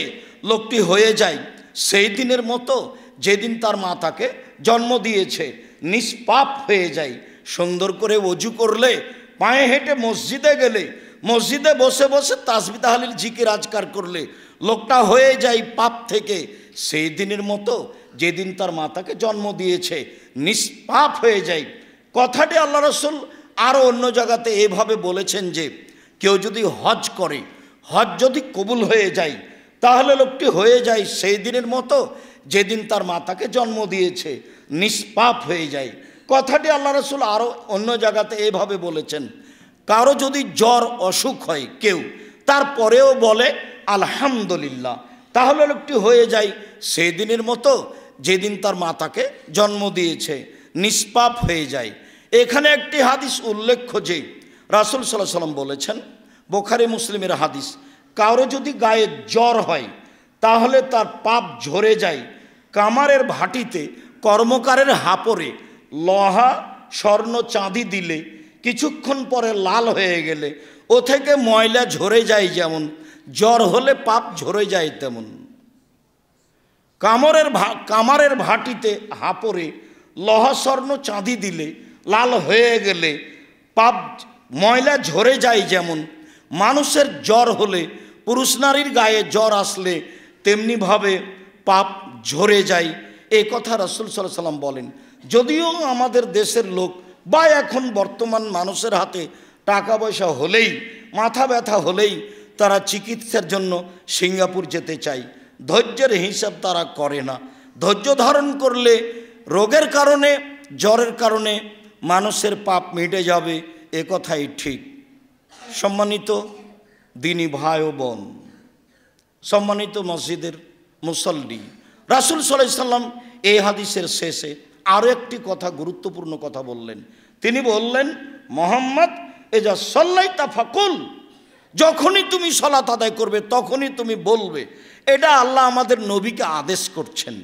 লোকটি হয়ে যায় সেই দিনের মতো যেদিন তার মাতাকে জন্ম দিয়েছে, নিষ্পাপ হয়ে যায়। সুন্দর করে ওযু করলে, পায়ে হেঁটে মসজিদে গেলে, মসজিদে বসে বসে তাসবিহ তাহলিল জিকির আজকার করলে লোকটা হয়ে যায় পাপ থেকে সেই দিনের মতো যেদিন তার মাতাকে জন্ম দিয়েছে, নিষ্পাপ হয়ে যায়। কথাটি আল্লাহ রাসূল আরও অন্য জায়গাতে এভাবে বলেছেন যে কেউ যদি হজ করে, হজ যদি কবুল হয়ে যায় তাহলে লোকটি হয়ে যায় সেই দিনের মতো যেদিন তার মাতাকে জন্ম দিয়েছে, নিষ্পাপ হয়ে যায়। কথাটি আল্লাহ রাসূল আরও অন্য জায়গাতে এভাবে বলেছেন, কারো যদি জ্বর অসুখ হয় কেউ, তারপরেও বলে আলহামদুলিল্লাহ, তাহলে লোকটি হয়ে যায় সেই দিনের মতো যেদিন তার মাতাকে জন্ম দিয়েছে, নিষ্পাপ হয়ে যায়। এখানে একটি হাদিস উল্লেখ্য যে রাসূল সাল্লাল্লাহু আলাইহি ওয়াসাল্লাম বলেছেন, বুখারী মুসলিমের হাদিস, কারো যদি গায়ে জ্বর হয় তাহলে তার পাপ ঝরে যায় কামারের ভাটিতে কর্মকারের হাপরে লোহা স্বর্ণ চাঁদি দিলে কিছুক্ষণ পরে লাল হয়ে গেলে ও থেকে ময়লা ঝরে যায়, যেমন জ্বর হলে পাপ ঝরে যায় তেমন। কামারের ভাটিতে হাপরে লোহা স্বর্ণ চাঁদি দিলে লাল হয়ে গেলে পাপ ময়লা ঝরে যায়, যেমন মানুষের জ্বর হলে, পুরুষ নারীর গায়ে জ্বর আসলে তেমনিভাবে পাপ ঝরে যায়। এই কথা রাসূল সাল্লাল্লাহু আলাইহি ওয়াসাল্লাম বলেন। যদিও আমাদের দেশের লোক বা এখন বর্তমান মানুষের হাতে টাকা পয়সা হলেই, মাথা ব্যথা হলেই তারা চিকিৎসার জন্য সিঙ্গাপুর যেতে চায়, ধৈর্যের হিসাব তারা করে না। ধৈর্য ধারণ করলে রোগের কারণে, জ্বরের কারণে মানুষের পাপ মিটে যাবে, এ কথাই ঠিক। সম্মানিত দিনী ভাই ও বোন, সম্মানিত মসজিদের মুসল্লি, রাসূল সাল্লাল্লাহু আলাইহি ওয়াসাল্লাম এই হাদিসের শেষে আরও একটি কথা, গুরুত্বপূর্ণ কথা বললেন। তিনি বললেন, মুহাম্মদ এজা সাল্লাইতা ফাকুল, যখনই তুমি সালাত আদায় করবে তখনই তুমি বলবে। এটা আল্লাহ আমাদের নবীকে আদেশ করছেন।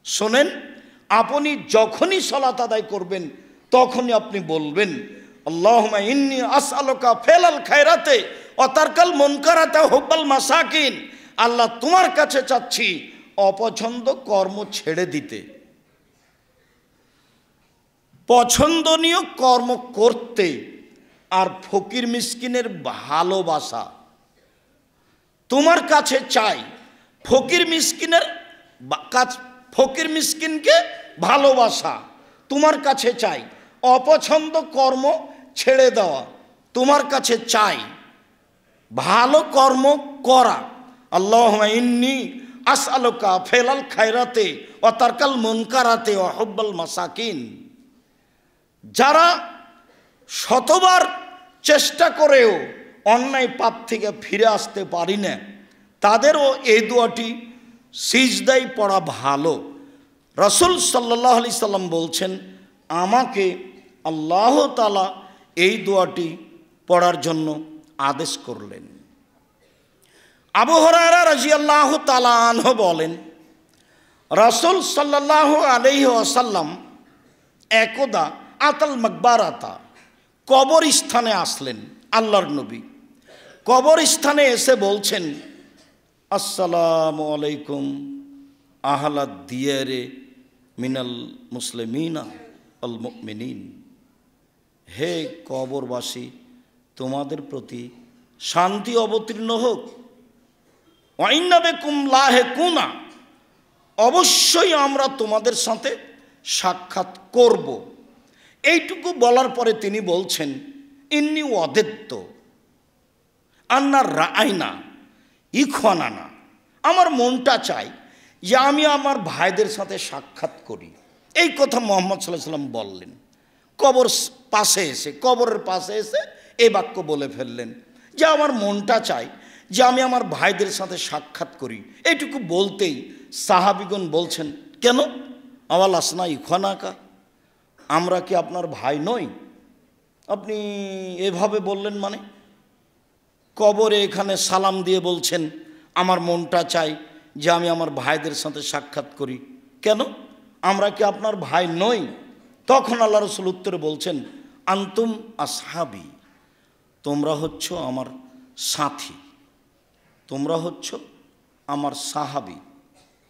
শোনেন, আপনি যখনই সালাত আদায় করবেন তখনই আপনি বলবেন, আল্লাহুম্মা ইন্নী আসআলুকা ফিলাল খায়রাতে ওয়া তারকাল মুনকারাতে ওয়া হুব্বাল মাসাকিন, আল্লাহ তোমার কাছে চাচ্ছি অপছন্দ কর্ম ছেড়ে দিতে, পছন্দনীয় কর্ম করতে, আর ফকির মিসকিনের ভালোবাসা তোমার কাছে চাই। ফকির মিসকিনকে ভালোবাসা তোমার কাছে চাই, অপছন্দ কর্ম ছেড়ে দেওয়া তোমার কাছে চাই, ভালো কর্ম করা। আল্লাহুম্মা ইন্নী আসআলুকা ফিলাল খায়রাতে ওয়া তারকাল মুনকারাতে ওয়া হুব্বাল মাসাকিন। যারা শতবার চেষ্টা করেও অন্যায় পাপ থেকে ফিরে আসতে পারি না, তাদেরও এই দোয়াটি সিজদায় পড়া ভালো। রাসূল সাল্লাল্লাহু আলাইহি সাল্লাম বলছেন, আমাকে আল্লাহ তাআলা এই দোয়াটি পড়ার জন্য আদেশ করলেন। আবু হুরায়রা রাদিয়াল্লাহু তাআলা আনহু বলেন, রাসূল সাল্লাল্লাহু আলাইহি ওয়াসাল্লাম একদা আতাল মাকবারাতা, কবরস্থানে আসলেন। আল্লাহর নবী কবরস্থানে এসে বলছেন, আসসালামু আলাইকুম আহলাদ দিয়ারে মিনাল মুসলিমিনা আল মুমিনিন, হে কবরবাসী তোমাদের প্রতি শান্তি অবতীর্ণ হোক। ওয়া ইন্না বিকুম লাহিকুনা, অবশ্যই আমরা তোমাদের সাথে সাক্ষাৎ করব। এইটুকু বলার পরে তিনি বলছেন, ইন্নী ওয়াদাত্তু আন্না রাআইনা ইখওয়ানানা, আমার মনটা চাই যে আমি আমার ভাইদের সাথে সাক্ষাৎ করি। এই কথা মুহাম্মদ সাল্লাল্লাহু আলাইহি ওয়াসাল্লাম বললেন। কবরের পাশে এসে এই বাক্য বলে ফেললেন যে আমার মনটা চাই যে আমি আমার ভাইদের সাথে সাক্ষাৎ করি। এইটুকু বলতেই সাহাবীগণ বলছেন, কেন আওয়াল আসনা ইখওয়ানাকা, আমরা কি আপনার ভাই নই? আপনি এভাবে বললেন মানে? কবরে এখানে সালাম দিয়ে বলছেন আমার মনটা চাই যে আমি আমার ভাইদের সাথে সাক্ষাৎ করি, কেন আমরা কি আপনার ভাই নই? তখন আল্লাহ রাসূল উত্তরে বলছেন, আনতুম আসহাবি, তোমরা হচ্ছ আমার সাথী, তোমরা হচ্ছ আমার সাহাবি,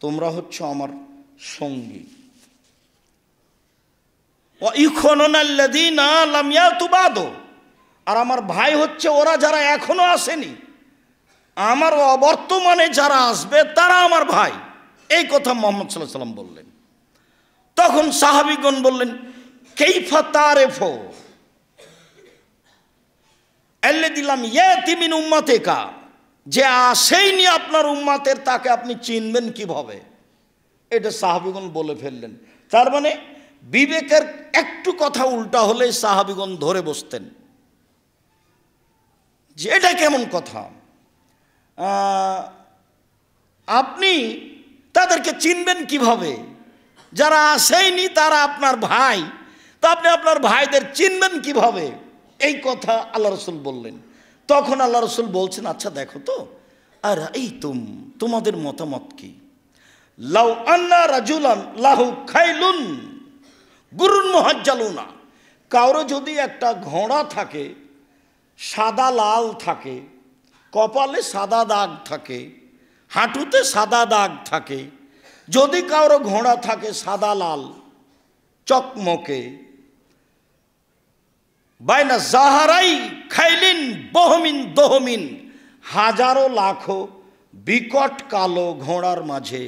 তোমরা হচ্ছ আমার সঙ্গী। আর আমার ভাই হচ্ছে ওরা যারা এখনো আসেনি, আমার অবর্তমানে যারা আসবে তারা আমার ভাই। এই কথা মুহাম্মদ সাল্লাল্লাহু আলাইহি ওয়াসাল্লাম বললেন। তখন সাহাবীগণ বললেন, কাইফা তারিফু আল্লাযী লাম ইয়াতি মিন উম্মাতিকা, যে আসেইনি আপনার উম্মাতের তাকে আপনি চিনবেন কিভাবে? এটা সাহাবীগণ বলে ফেললেন। তার মানে বিবেকের একটু কথা উল্টা হলে সাহাবীগণ ধরে বসতেন যে এটা কেমন কথা, আপনি তাদেরকে চিনবেন কিভাবে? যারা আসেইনি তারা আপনার ভাই, তো আপনি আপনার ভাইদের চিনবেন কিভাবে? এই কথা আল্লাহ রসুল বললেন। তখন আল্লাহ রসুল বলছেন, আচ্ছা দেখো তো, আর এই তোমাদের মতামত কি? লাউ আন্না রাজুলান লাহু খাইলুন গুরুন মুহাজ্জালুনা, কারো যদি একটা ঘোড়া থাকে, সাদা লাল থাকে, কপালে সাদা দাগ থাকে, হাঁটুতে সাদা দাগ থাকে, যদি কারো ঘোড়া থাকে সাদা লাল চকমকে, বাইনা জাহারাই খাইলিন বহমিন দহমিন, হাজারো লাখো বিকট কালো ঘোড়ার মাঝে,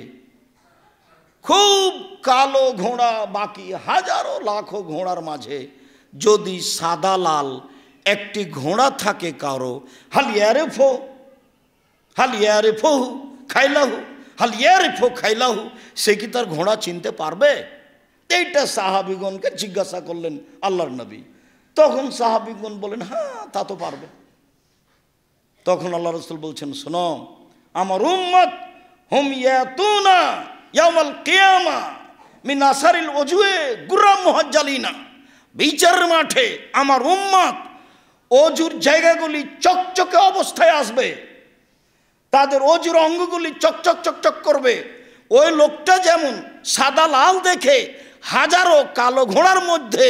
খুব কালো ঘোড়া বাকি হাজারো লাখো ঘোড়ার মাঝে যদি সাদা লাল একটি ঘোড়া থাকে কারো, হালিয়ারেফো খাইলাহু, হালিয়ারেফো খাইলাহু, সে কি তার ঘোড়া চিনতে পারবে? এইটা সাহাবীগণকে জিজ্ঞাসা করলেন আল্লাহর নবী। তখন সাহাবীগণ বলেন, হ্যাঁ তা তো পারবে। তখন আল্লাহ রাসূল বলছেন, শোনো, আমার উম্মত হুম ইয়াতুনা ইয়াউমাল কিয়ামা মিন আসারিল ওজুয়ে গুররাম মুহাজ্জালিনা, বিচারের মাঠে আমার উম্মত অজুর জায়গাগুলি চকচকে অবস্থায় আসবে, তাদের অজুর অঙ্গগুলি চকচক চকচক করবে। ওই লোকটা যেমন সাদা লাল দেখে হাজারো কালো ঘোড়ার মধ্যে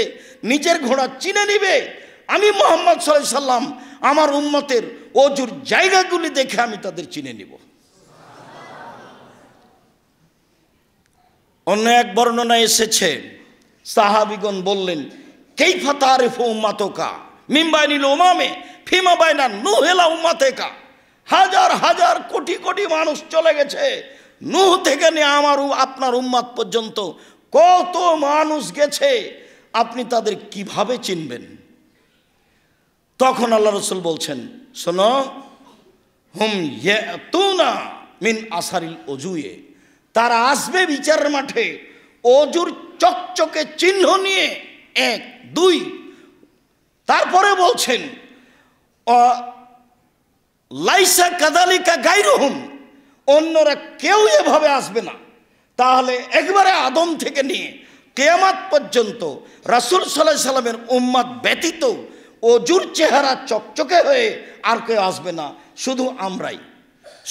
নিজের ঘোড়া চিনে নিবে, আমি মুহাম্মদ সাল্লাল্লাহু আলাইহি সাল্লাম আমার উম্মতের অজুর জায়গাগুলি দেখে আমি তাদের চিনে নিব। অন্য এক বর্ণনায় এসেছে, সাহাবীগণ বললেন, কাইফা তারিফু উম্মাতুকা মিন বাইনিল উমামে ফিমা বাইনা নূহিলা উম্মাতিকা, হাজার হাজার কোটি কোটি মানুষ চলে গেছে, নূহ থেকে নিয়ে আপনার উম্মাত পর্যন্ত কত মানুষ গেছে, আপনি তাদের কিভাবে চিনবেন? তখন আল্লাহ রাসূল বলছেন, শোনো, হুম ইয়াতুনা মিন আসারিল ওজুয়ে, তারা আসবে বিচারের মাঠে অজুর চকচকে চিহ্ন নিয়ে, 1 2। তারপরে বলছেন, লাইসা কাযালিকা গায়রুহুম, অন্যরা কেউ এভাবে আসবে না। তাহলে একবারে আদম থেকে নিয়ে কিয়ামত পর্যন্ত রাসূল সাল্লাল্লাহু আলাইহি সাল্লামের উম্মত ব্যতীত অজুর চেহারা চকচকে হয়ে আর কেউ আসবে না, শুধু আমরাই,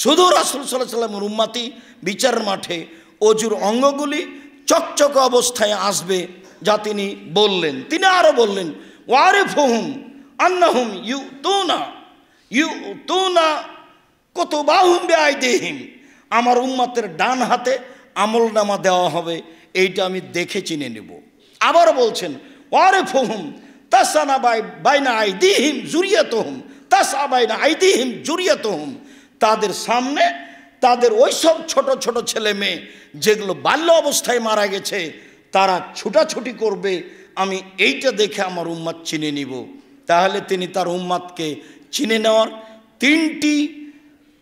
শুধু রাসূল সাল্লাল্লাহু আলাইহি সাল্লামের উম্মতই বিচারের মাঠে অজুর অঙ্গগুলি চকচকে অবস্থায় আসবে, যা তিনি বললেন। তিনি আরো বললেন, ওয়ারিফুহুম আন্নাহুম ইউতুনা কুতুবাহুম বিআইদিহিম, আমার উম্মতের ডান হাতে আমলনামা দেওয়া হবে, এইটা আমি দেখে চিনে নেব। আবার বলছেন, ওয়ারিফুহুম তাসানা বাইনা আইদিহিম যুরিয়াতুহুম, তাসা বাইনা আইদিহিম যুরিয়াতুহুম, তাদের সামনে তাদের ওই সব ছোট ছোট ছেলে মেয়ে যেগুলো বাল্য অবস্থায় মারা গেছে, তারা ছুটাছুটি করবে, আমি এইটা দেখে আমার উম্মত চিনে নিব। তাহলে তিনি তার উম্মতকে চিনে নেওয়ার 3টি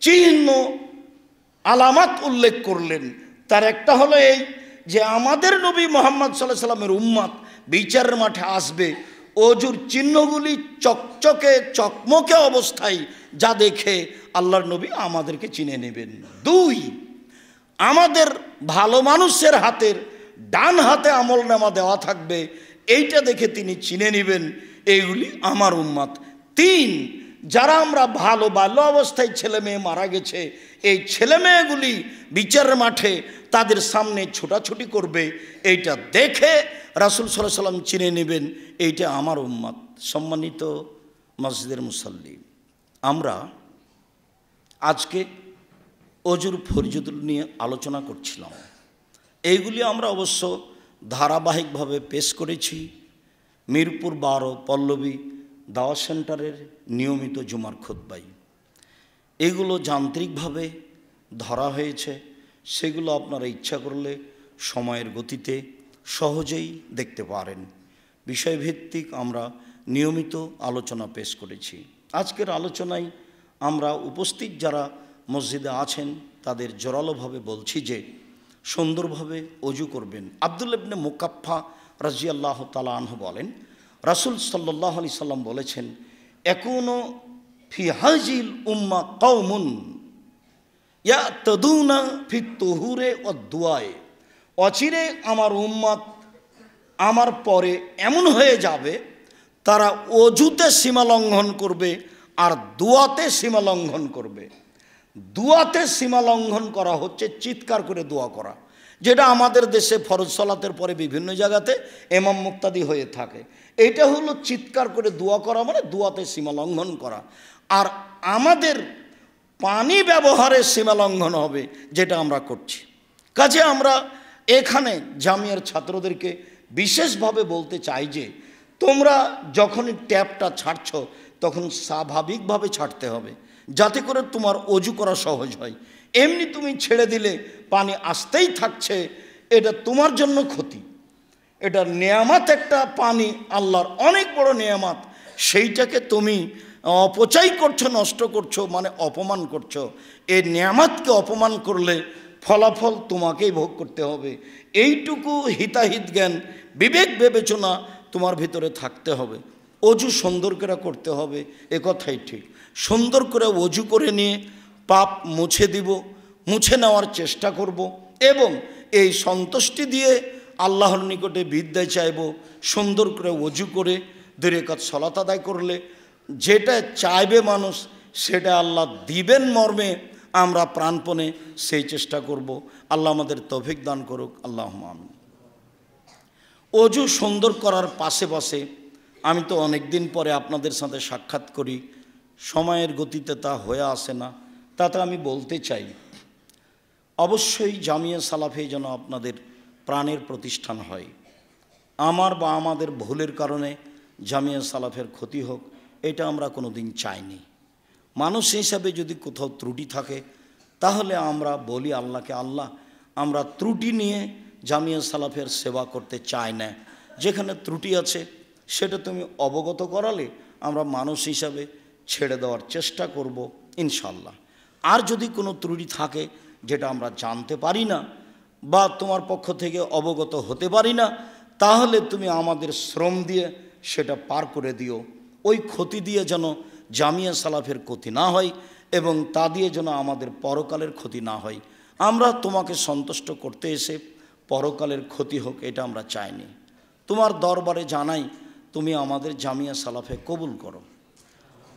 চিহ্ন আলামত উল্লেখ করলেন। তার একটা হলো এই যে আমাদের নবী মুহাম্মদ সাল্লাল্লাহু আলাইহি সাল্লামের উম্মত বিচারের মাঠে আসবে অজুর চিহ্নগুলি চকচকে চকমকে অবস্থায়, যা দেখে আল্লাহর নবী আমাদেরকে চিনে নেবেন। 2, আমাদের ভালো মানুষের হাতের ডান হাতে আমলনামা দেওয়া থাকবে, এইটা দেখে তিনি চিনে নেবেন এইগুলি আমার উম্মত। 3, যারা আমরা ভালো বাল্য অবস্থায় ছেলে মেয়ে মারা গেছে, এই ছেলে মেয়েগুলি বিচারের মাঠে তাদের সামনে ছোটাছুটি করবে, এইটা দেখে রাসূল সাল্লাল্লাহু আলাইহি সাল্লাম চিনে নেবেন এইটা আমার উম্মত। সম্মানিত মসজিদের মুসল্লি, আমরা আজকে অজুর ফরজিলত নিয়ে আলোচনা করছিলাম। এইগুলি আমরা অবশ্য ধারাবাহিকভাবে পেশ করেছি মিরপুর 12 পল্লবী দাওয়া সেন্টারের নিয়মিত জুমার খুতবায়। এগুলো যান্ত্রিকভাবে ধরা হয়েছে, সেগুলো আপনারা ইচ্ছা করলে সময়ের গতিতে সহজেই দেখতে পারেন। বিষয়ভিত্তিক আমরা নিয়মিত আলোচনা পেশ করেছি। আজকের আলোচনায় আমরা উপস্থিত যারা মসজিদে আছেন তাদের জোরালোভাবে বলছি যে সুন্দরভাবে অজু করবেন। আব্দুল্লাহ ইবনে মুকাফফা রাদিয়াল্লাহু তাআলা আনহু বলেন, রাসূল সাল্লাল্লাহু আলাইহি সাল্লাম বলেছেন, একুনু ফি হাযিল উম্মা কওমুন ইয়াতাদুনা ফিত তুহুরে ওয়াদ দুআয়ে। অচিরে আমার উম্মত আমার পরে এমন হয়ে যাবে তারা অজুতে সীমা লঙ্ঘন করবে আর দোয়াতে সীমা লঙ্ঘন করবে। দোয়াতে সীমা লঙ্ঘন করা হচ্ছে চিৎকার করে দোয়া করা, যেটা আমাদের দেশে ফরজ সালাতের পরে বিভিন্ন জায়গাতে ইমাম মুক্তাদি হয়ে থাকে। এটা হলো চিৎকার করে দোয়া করা, মানে দোয়াতে সীমা লঙ্ঘন করা। আর আমাদের পানি ব্যবহারে সীমা লঙ্ঘন হবে, যেটা আমরা করছি। কাজে আমরা এখানে জামিয়ার ছাত্রদেরকে বিশেষভাবে বলতে চাই যে তোমরা যখনই ট্যাপটা ছাড়ছ তখন স্বাভাবিকভাবে ছাড়তে হবে, যাতে করে তোমার অজু করা সহজ হয়। এমনি তুমি ছেড়ে দিলে পানি আসতেই থাকছে, এটা তোমার জন্য ক্ষতি। এটা নেয়ামত, একটা পানি আল্লাহর অনেক বড় নেয়ামত, সেইটাকে তুমি অপচয় করছো, নষ্ট করছো, মানে অপমান করছো। এই নেয়ামতকে অপমান করলে ফলাফল তোমাকেই ভোগ করতে হবে। এইটুকু হিতাহিত জ্ঞান, বিবেক বিবেচনা তোমার ভিতরে থাকতে হবে। অজু সুন্দর করে করতে হবে, এ কথাই ঠিক। সুন্দর করে অজু করে নিয়ে পাপ মুছে দিব, মুছে নেওয়ার চেষ্টা করব এবং এই সন্তুষ্টি দিয়ে আল্লাহর নিকটে বিদ্যা চাইব। সুন্দর করে অজু করে 2 রাকাত সালাত আদায় করলে যেটা চাইবে মানুষ সেটা আল্লাহ দিবেন মর্মে আমরা প্রাণপণে সেই চেষ্টা করব। আল্লাহ আমাদের তৌফিক দান করুক, আল্লাহুম্মা আমিন। অজু সুন্দর করার পাশে পাশে আমি তো অনেক দিন পরে আপনাদের সাথে সাক্ষাৎ করি, সময়ের গতিতে তা হয়ে আসে না। তাতে আমি বলতে চাই, অবশ্যই জামিয়া সালাফে যেন আপনাদের প্রাণের প্রতিষ্ঠান হয়। আমার বা আমাদের ভুলের কারণে জামিয়া সালাফের ক্ষতি হোক, এটা আমরা কোনো দিন চাইনি। মানুষ হিসাবে যদি কোথাও ত্রুটি থাকে তাহলে আমরা বলি আল্লাহকে, আল্লাহ আমরা ত্রুটি নিয়ে জামিয়া সালাফের সেবা করতে চাই না। যেখানে ত্রুটি আছে সেটা তুমি অবগত করালে আমরা মানুষ হিসাবে ছেড়ে দেওয়ার চেষ্টা করব ইনশাল্লাহ। আর যদি কোনো ত্রুটি থাকে যেটা আমরা জানতে পারি না বা তোমার পক্ষ থেকে অবগত হতে পারি না, তাহলে তুমি আমাদের শ্রম দিয়ে সেটা পার করে দিও। ওই ক্ষতি দিয়ে যেন জামিয়া সালাফের ক্ষতি না হয় এবং তা দিয়ে যেন আমাদের পরকালের ক্ষতি না হয়। আমরা তোমাকে সন্তুষ্ট করতে এসে পরকালের ক্ষতি হোক, এটা আমরা চাইনি। তোমার দরবারে জানাই, তুমি আমাদের জামিয়া সালাফে কবুল করো,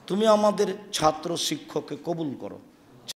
তুমি আমাদের ছাত্র শিক্ষককে কবুল করো।